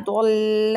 ضل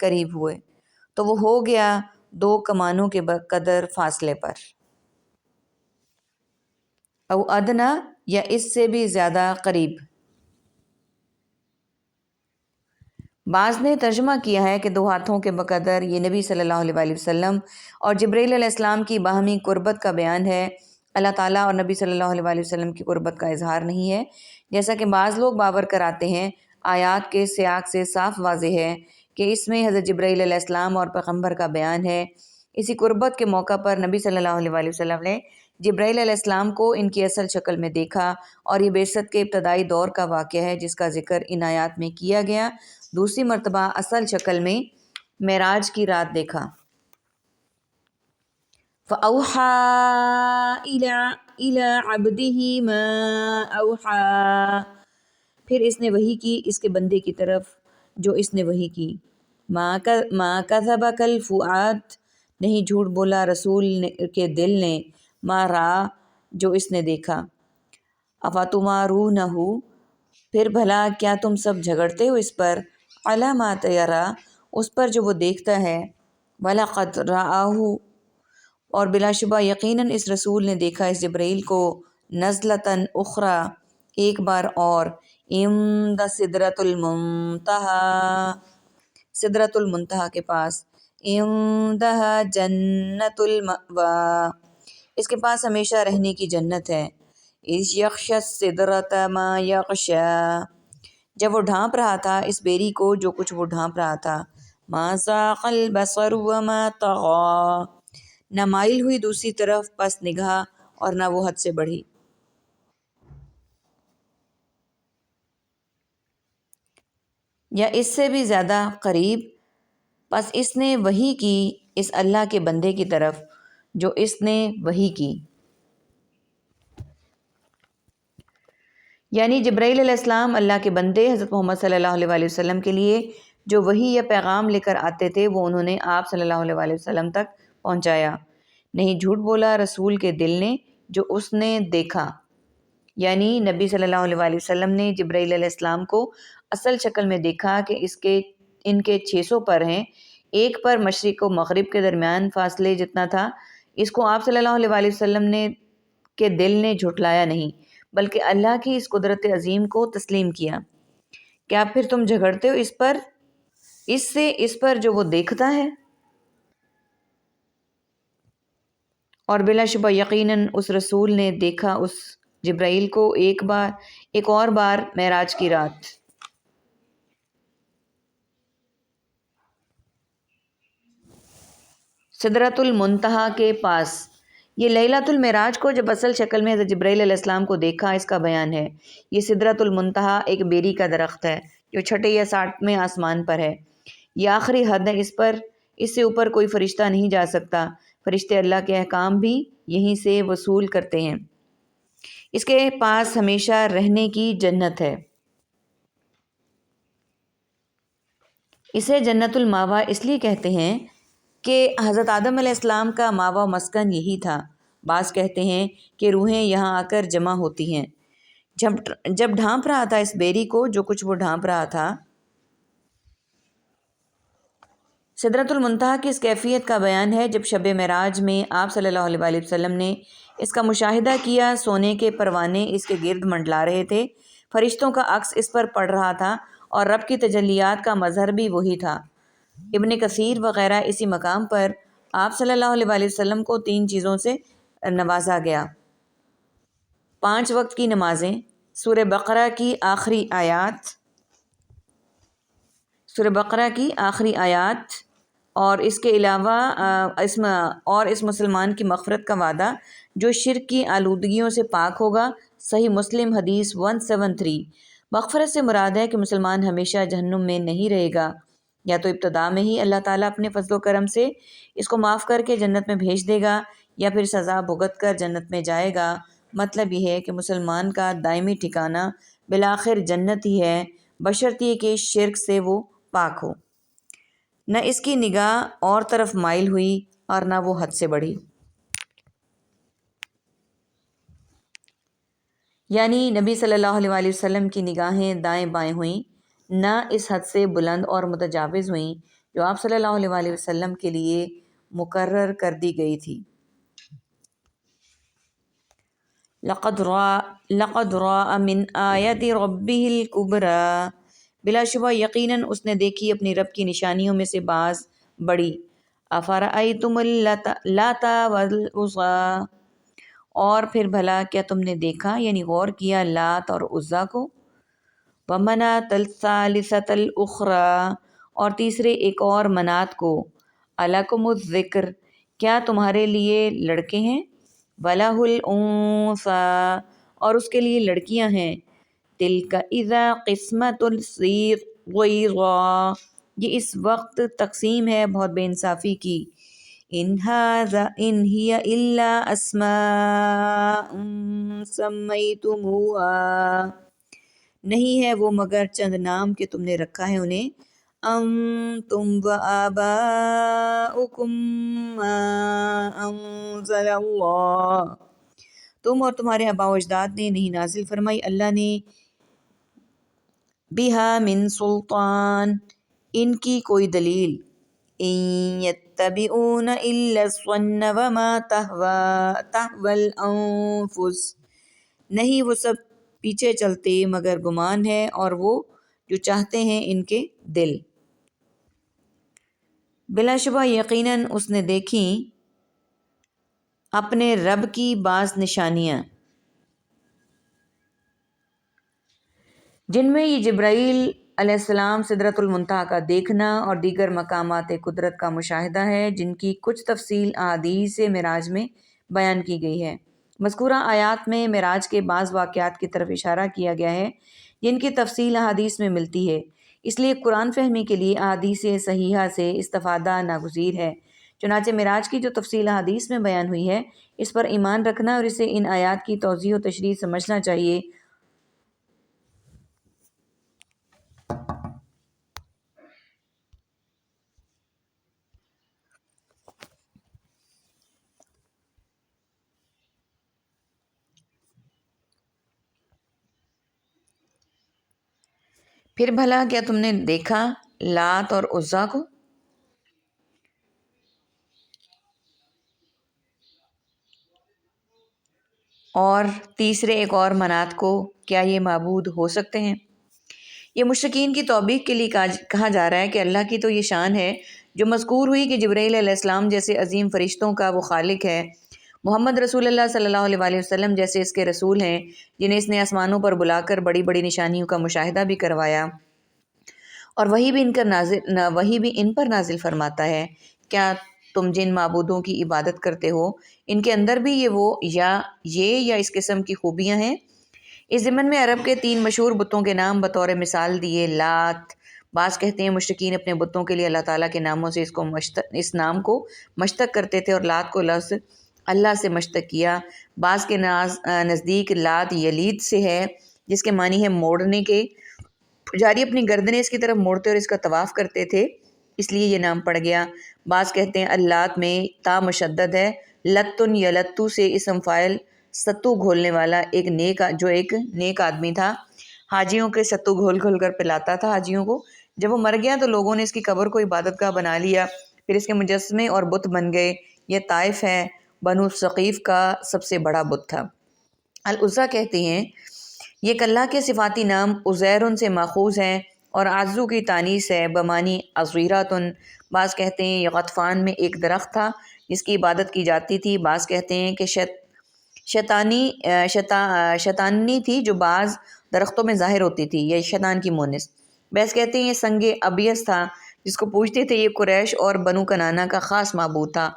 قریب ہوئے تو وہ ہو گیا 2 کمانوں کے قدر فاصلے پر، او ادنا یا اس سے بھی زیادہ قریب۔ بعض نے ترجمہ کیا ہے کہ 2 ہاتھوں کے بقدر یہ نبی صلی اللہ علیہ وآلہ وسلم اور جبرائیل علیہ السلام کی باہمی قربت کا بیان ہے، اللہ تعالیٰ اور نبی صلی اللہ علیہ وآلہ وسلم کی قربت کا اظہار نہیں ہے، جیسا کہ بعض لوگ باور کراتے ہیں۔ آیات کے سیاق سے صاف واضح ہے کہ اس میں حضرت جبرائیل علیہ السلام اور پیغمبر کا بیان ہے۔ اسی قربت کے موقع پر نبی صلی اللہ علیہ وآلہ وسلم نے جبرائیل علیہ السلام کو ان کی اصل شکل میں دیکھا، اور یہ بعثت کے ابتدائی دور کا واقعہ ہے جس کا ذکر ان آیات میں کیا گیا۔ دوسری مرتبہ اصل شکل میں معراج کی رات دیکھا۔ فَأَوْحَىٰ إِلَىٰ عَبْدِهِ مَا أَوْحَىٰ، پھر اس نے وحی کی اس کے بندے کی طرف جو اس نے وحی کی۔ مَا كَذَبَكَ الْفُؤَادُ، نہیں جھوٹ بولا رسول کے دل نے، مَا رَأَىٰ، جو اس نے دیکھا۔ أَفَتُمَارُونَهُ، پھر بھلا کیا تم سب جھگڑتے ہو اس پر، عَلَىٰ مَا يَرَىٰ، اس پر جو وہ دیکھتا ہے۔ وَلَقَدْ رَآهُ، اور بلا شبہ یقیناً اس رسول نے دیکھا اس جبرائیل کو، نزلۃً اخری، ایک بار اور، عند سدرۃ المنتہیٰ، سدرۃ المنتہیٰ کے پاس، عندہا جنت المأویٰ، اس کے پاس ہمیشہ رہنے کی جنت ہے۔ اذ یغشی السدرۃ ما یغشیٰ، جب وہ ڈھانپ رہا تھا اس بیری کو جو کچھ وہ ڈھانپ رہا تھا۔ ما زاغ البصر وما طغیٰ، نہ مائل ہوئی دوسری طرف پس نگاہ اور نہ وہ حد سے بڑھی۔ یا اس سے بھی زیادہ قریب، پس اس نے وحی کی اس اللہ کے بندے کی طرف جو اس نے وحی کی، یعنی جبرائیل علیہ السلام اللہ کے بندے حضرت محمد صلی اللہ علیہ وآلہ وسلم کے لیے جو وحی یا پیغام لے کر آتے تھے وہ انہوں نے آپ صلی اللہ علیہ وآلہ وسلم تک پہنچایا۔ نہیں جھوٹ بولا رسول کے دل نے جو اس نے دیکھا، یعنی نبی صلی اللہ علیہ وآلہ وسلم نے جبرائیل علیہ السلام کو اصل شکل میں دیکھا کہ ان کے 600 پر ہیں، ایک پر مشرق و مغرب کے درمیان فاصلے جتنا تھا۔ اس کو آپ صلی اللہ علیہ وآلہ وسلم کے دل نے جھٹلایا نہیں بلکہ اللہ کی اس قدرت عظیم کو تسلیم کیا۔ کیا پھر تم جھگڑتے ہو اس پر، اس سے اس پر جو وہ دیکھتا ہے؟ اور بلا شبہ یقیناً اس رسول نے دیکھا اس جبرائیل کو ایک اور بار معراج کی رات۔ سدرۃ المنتہیٰ کے پاس، یہ لیلۃ المعراج کو جب اصل شکل میں حضرت جبرائیل علیہ السلام کو دیکھا اس کا بیان ہے۔ یہ سدرۃ المنتہیٰ ایک بیری کا درخت ہے جو 6 یا 7ویں آسمان پر ہے، یہ آخری حد ہے، اس سے اوپر کوئی فرشتہ نہیں جا سکتا، فرشتے اللہ کے احکام بھی یہیں سے وصول کرتے ہیں۔ اس کے پاس ہمیشہ رہنے کی جنت ہے۔ اسے جنت الماوا اس لیے کہتے ہیں کہ حضرت آدم علیہ السلام کا ماوا مسکن یہی تھا۔ بعض کہتے ہیں کہ روحیں یہاں آ کر جمع ہوتی ہیں۔ جب ڈھانپ رہا تھا اس بیری کو جو کچھ وہ ڈھانپ رہا تھا، سدرۃ المنتہیٰ کی اس کیفیت کا بیان ہے جب شب معراج میں آپ صلی اللہ علیہ وآلہ وسلم نے اس کا مشاہدہ کیا، سونے کے پروانے اس کے گرد منڈلا رہے تھے، فرشتوں کا عکس اس پر پڑ رہا تھا اور رب کی تجلیات کا مظہر بھی وہی تھا۔ ابن کثیر وغیرہ اسی مقام پر آپ صلی اللہ علیہ وآلہ وسلم کو 3 چیزوں سے نوازا گیا: 5 وقت کی نمازیں، سورہ بقرہ کی آخری آیات اور اس کے علاوہ اس مسلمان کی مغفرت کا وعدہ جو شرک کی آلودگیوں سے پاک ہوگا۔ صحیح مسلم حدیث 173۔ مغفرت سے مراد ہے کہ مسلمان ہمیشہ جہنم میں نہیں رہے گا، یا تو ابتدا میں ہی اللہ تعالیٰ اپنے فضل و کرم سے اس کو معاف کر کے جنت میں بھیج دے گا، یا پھر سزا بھگت کر جنت میں جائے گا۔ مطلب یہ ہے کہ مسلمان کا دائمی ٹھکانہ بالآخر جنت ہی ہے، بشرطیہ کہ شرک سے وہ پاک ہو، نہ اس کی نگاہ اور طرف مائل ہوئی اور نہ وہ حد سے بڑھی۔ یعنی نبی صلی اللہ علیہ وآلہ وسلم کی نگاہیں دائیں بائیں ہوئیں، نہ اس حد سے بلند اور متجاوز ہوئیں جو آپ صلی اللہ علیہ وسلم کے لیے مقرر کر دی گئی تھی۔ لقد رأى من آیات ربہ الکبریٰ، بلا شبہ یقیناً اس نے دیکھی اپنی رب کی نشانیوں میں سے بعض بڑی۔ افرأیتم اللات والعزیٰ، اور پھر بھلا کیا تم نے دیکھا یعنی غور کیا لات اور عزیٰ کو، ومناۃ الثالثۃ الاخریٰ، اور تیسرے ایک اور منات کو، الکم الذکر، کیا تمہارے لیے لڑکے ہیں، وَلَهُ الْأُنثىٰ، اور اس کے لیے لڑکیاں ہیں، تِلْکَ اِذًا قِسْمَةٌ ضِیضٰی، یہ اس وقت تقسیم ہے بہت بے انصافی کی۔ إِنْ هِیَ إِلَّا أَسْمَاءٌ سَمَّیْتُمُوهَا، نہیں ہے وہ مگر چند نام کہ تم نے رکھا ہے انہیں، انتم وآباؤکم ما انزل اللہ، تم اور تمہارے آباء و اجداد نے نہیں نازل فرمائی اللہ نے، بہا من سلطان، ان کی کوئی دلیل، ان یتبعون الا الظن وما تہوی الانفس، نہیں وہ سب پیچھے چلتے مگر گمان ہے اور وہ جو چاہتے ہیں ان کے دل۔ بلا شبہ یقیناً اس نے دیکھیں اپنے رب کی بعض نشانیاں، جن میں یہ جبرائیل علیہ السلام سدرۃ المنتہا کا دیکھنا اور دیگر مقامات قدرت کا مشاہدہ ہے، جن کی کچھ تفصیل احادیث معراج میں بیان کی گئی ہے۔ مذکورہ آیات میں معراج کے بعض واقعات کی طرف اشارہ کیا گیا ہے جن کی تفصیل احادیث میں ملتی ہے، اس لیے قرآن فہمی کے لیے احادیث صحیحہ سے استفادہ ناگزیر ہے۔ چنانچہ معراج کی جو تفصیل احادیث میں بیان ہوئی ہے اس پر ایمان رکھنا اور اسے ان آیات کی توضیح و تشریح سمجھنا چاہیے۔ پھر بھلا کیا تم نے دیکھا لات اور عزیٰ کو، اور تیسرے ایک اور منات کو، کیا یہ معبود ہو سکتے ہیں؟ یہ مشرکین کی توبیخ کے لیے کہا جا رہا ہے کہ اللہ کی تو یہ شان ہے جو مذکور ہوئی کہ جبرائیل علیہ السلام جیسے عظیم فرشتوں کا وہ خالق ہے، محمد رسول اللہ صلی اللہ علیہ وسلم جیسے اس کے رسول ہیں جنہیں اس نے آسمانوں پر بلا کر بڑی بڑی نشانیوں کا مشاہدہ بھی کروایا، اور وہی بھی ان پر نازل فرماتا ہے۔ کیا تم جن معبودوں کی عبادت کرتے ہو ان کے اندر بھی یا اس قسم کی خوبیاں ہیں؟ اس ضمن میں عرب کے 3 مشہور بتوں کے نام بطور مثال دیے۔ لات، بعض کہتے ہیں مشرکین اپنے بتوں کے لیے اللہ تعالیٰ کے ناموں سے اس نام کو مشتق کرتے تھے اور لات کو لفظ اللہ سے مشتق کیا۔ بعض کے نزدیک لات یلید سے ہے جس کے معنی ہے موڑنے کے، پجاری اپنی گردنیں اس کی طرف موڑتے اور اس کا طواف کرتے تھے اس لیے یہ نام پڑ گیا۔ بعض کہتے ہیں اللات میں تا مشدد ہے، لتن یا لتو سے اسم فاعل، ستو گھولنے والا، ایک نیک آدمی تھا، حاجیوں کے ستو گھول گھول کر پلاتا تھا حاجیوں کو۔ جب وہ مر گیا تو لوگوں نے اس کی قبر کو عبادت گاہ بنا لیا، پھر اس کے مجسمے اور بت بن گئے۔ یہ طائف ہے، بنو ثقیف کا سب سے بڑا بت تھا۔ العزیٰ کہتے ہیں یہ ایک اللہ کے صفاتی نام عزیرن سے ماخوذ ہیں اور عزو کی تانیث ہے بمانی عزیراتن۔ بعض کہتے ہیں یہ غطفان میں ایک درخت تھا جس کی عبادت کی جاتی تھی۔ بعض کہتے ہیں کہ شیطانی تھی جو بعض درختوں میں ظاہر ہوتی تھی، یہ شیطان کی مونس۔ بعض کہتے ہیں یہ سنگ ابیض تھا جس کو پوجتے تھے، یہ قریش اور بنو کنانہ کا خاص معبود تھا۔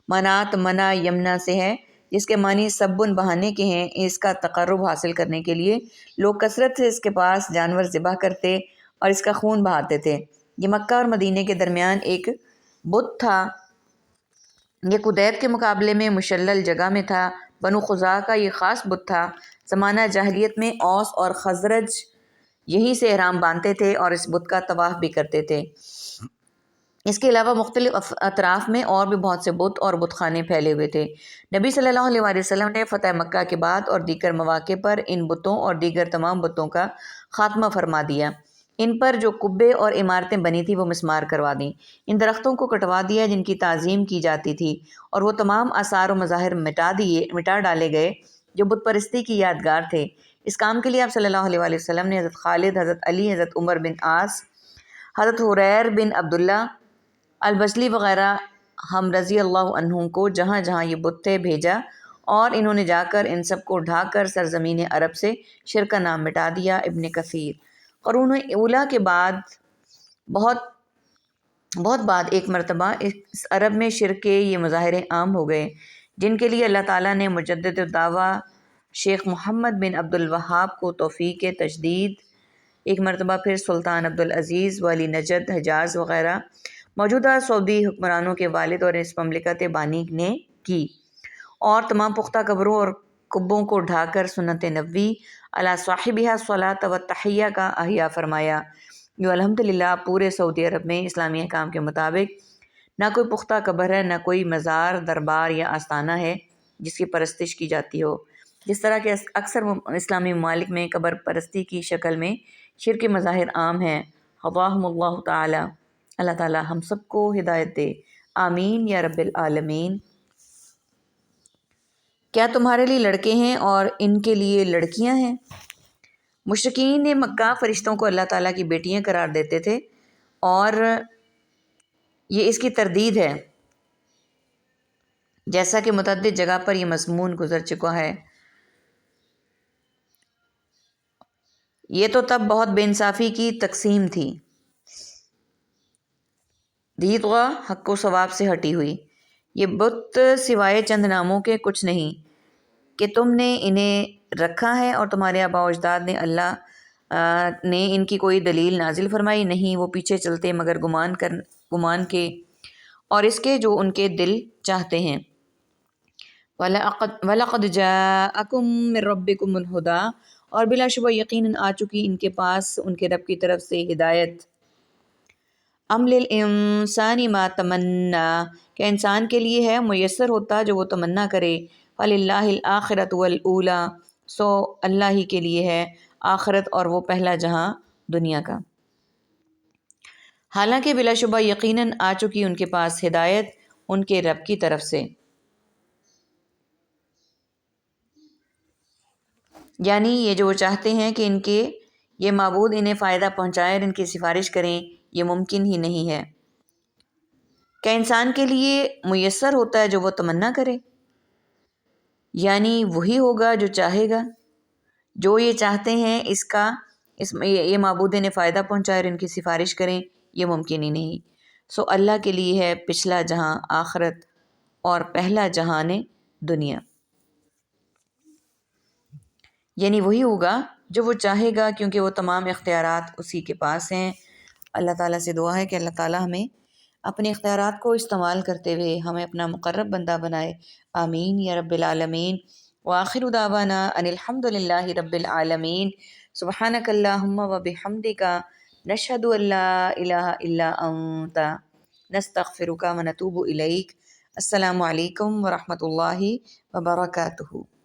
منات منا یمنا سے ہے جس کے معنی سبن بہانے کے ہیں۔ اس کا تقرب حاصل کرنے کے لیے لوگ کثرت سے اس کے پاس جانور ذبح کرتے اور اس کا خون بہاتے تھے۔ یہ مکہ اور مدینے کے درمیان ایک بت تھا، یہ قدید کے مقابلے میں مشلل جگہ میں تھا۔ بنو خزاعہ کا یہ خاص بت تھا۔ زمانہ جاہلیت میں اوس اور خزرج یہیں سے احرام باندھتے تھے اور اس بت کا طواف بھی کرتے تھے۔ اس کے علاوہ مختلف اطراف میں اور بھی بہت سے بت اور بت خانے پھیلے ہوئے تھے۔ نبی صلی اللہ علیہ وسلم نے فتح مکہ کے بعد اور دیگر مواقع پر ان بتوں اور دیگر تمام بتوں کا خاتمہ فرما دیا۔ ان پر جو قبے اور عمارتیں بنی تھی وہ مسمار کروا دیں۔ ان درختوں کو کٹوا دیا جن کی تعظیم کی جاتی تھی، اور وہ تمام آثار و مظاہر مٹا ڈالے گئے جو بت پرستی کی یادگار تھے۔ اس کام کے لیے آپ صلی اللہ علیہ وآلہ وسلم نے حضرت خالد، حضرت علی، حضرت عمر بن عاص، حضرت حریر بن عبداللہ البجلی وغیرہ ہم رضی اللہ عنہم کو جہاں جہاں یہ بت تھے بھیجا، اور انہوں نے جا کر ان سب کو ڈھا کر سرزمین عرب سے شرک کا نام مٹا دیا۔ ابن کثیر۔ قرون اولیٰ کے بعد بہت بعد ایک مرتبہ اس عرب میں شرک کے یہ مظاہرے عام ہو گئے، جن کے لیے اللہ تعالیٰ نے مجدد الدعویٰ شیخ محمد بن عبد الوہاب کو توفیق تجدید، ایک مرتبہ پھر سلطان عبدالعزیز والی نجد، حجاز وغیرہ موجودہ سعودی حکمرانوں کے والد اور اس مملکت بانی نے کی، اور تمام پختہ قبروں اور قبوں کو ڈھا کر سنت نبوی علی صاحبہ الصلاۃ والتحیہ کا احیاء فرمایا، جو الحمدللہ پورے سعودی عرب میں اسلامی احکام کے مطابق نہ کوئی پختہ قبر ہے، نہ کوئی مزار، دربار یا آستانہ ہے جس کی پرستش کی جاتی ہو۔ جس طرح کہ اکثر اسلامی ممالک میں قبر پرستی کی شکل میں شرک کے مظاہر عام ہیں، ہداہم اللہ تعالی، اللہ تعالی ہم سب کو ہدایت دے، آمین یا رب العالمین۔ کیا تمہارے لیے لڑکے ہیں اور ان کے لیے لڑکیاں ہیں؟ مشرکین مکہ فرشتوں کو اللہ تعالیٰ کی بیٹیاں قرار دیتے تھے، اور یہ اس کی تردید ہے، جیسا کہ متعدد جگہ پر یہ مضمون گزر چکا ہے۔ یہ تو تب بہت بے انصافی کی تقسیم تھی، دیدغا حق و ثواب سے ہٹی ہوئی۔ یہ بت سوائے چند ناموں کے کچھ نہیں کہ تم نے انہیں رکھا ہے، اور تمہارے آباء و اجداد نے اللہ نے ان کی کوئی دلیل نازل فرمائی نہیں، وہ پیچھے چلتے مگر گمان کے اور اس کے جو ان کے دل چاہتے ہیں۔ وَلَقَدْ جَاءَكُم مِّن رَّبِّكُمُ الْهُدَىٰ، اور بلا شبہ یقیناً آ چکی ان کے پاس ان کے رب کی طرف سے ہدایت۔ أَمْ لِلْإِنسَانِ مَا تَمَنَّىٰ، کہ انسان کے لیے ہے میسر ہوتا جو وہ تمنا کرے۔ فَلِلَّهِ الْآخِرَةُ وَالْأُولَىٰ، سو اللہ ہی کے لیے ہے آخرت اور وہ پہلا جہاں دنیا کا۔ حالانکہ بلا شبہ یقیناً آ چکی ان کے پاس ہدایت ان کے رب کی طرف سے، یعنی یہ جو وہ چاہتے ہیں کہ ان کے یہ معبود انہیں فائدہ پہنچائیں اور ان کی سفارش کریں، یہ ممکن ہی نہیں ہے۔ کیا انسان کے لیے میسر ہوتا ہے جو وہ تمنا کرے؟ یعنی وہی ہوگا جو چاہے گا، جو یہ چاہتے ہیں یہ معبود انہیں فائدہ پہنچائے اور ان کی سفارش کریں، یہ ممکن ہی نہیں۔ سو اللہ کے لیے ہے پچھلا جہاں آخرت اور پہلا جہان دنیا، یعنی وہی ہوگا جو وہ چاہے گا، کیونکہ وہ تمام اختیارات اسی کے پاس ہیں۔ اللہ تعالیٰ سے دعا ہے کہ اللہ تعالیٰ ہمیں اپنے اختیارات کو استعمال کرتے ہوئے ہمیں اپنا مقرب بندہ بنائے، آمین یا رب العالمین۔ وآخر دعوانا ان الحمد للہ رب العالمین۔ سبحانک اللہم وبحمدک، نشہد ان لا الہ الا انت، نستغفرک ونتوب الیک۔ السلام علیکم ورحمۃ اللہ وبرکاتہ۔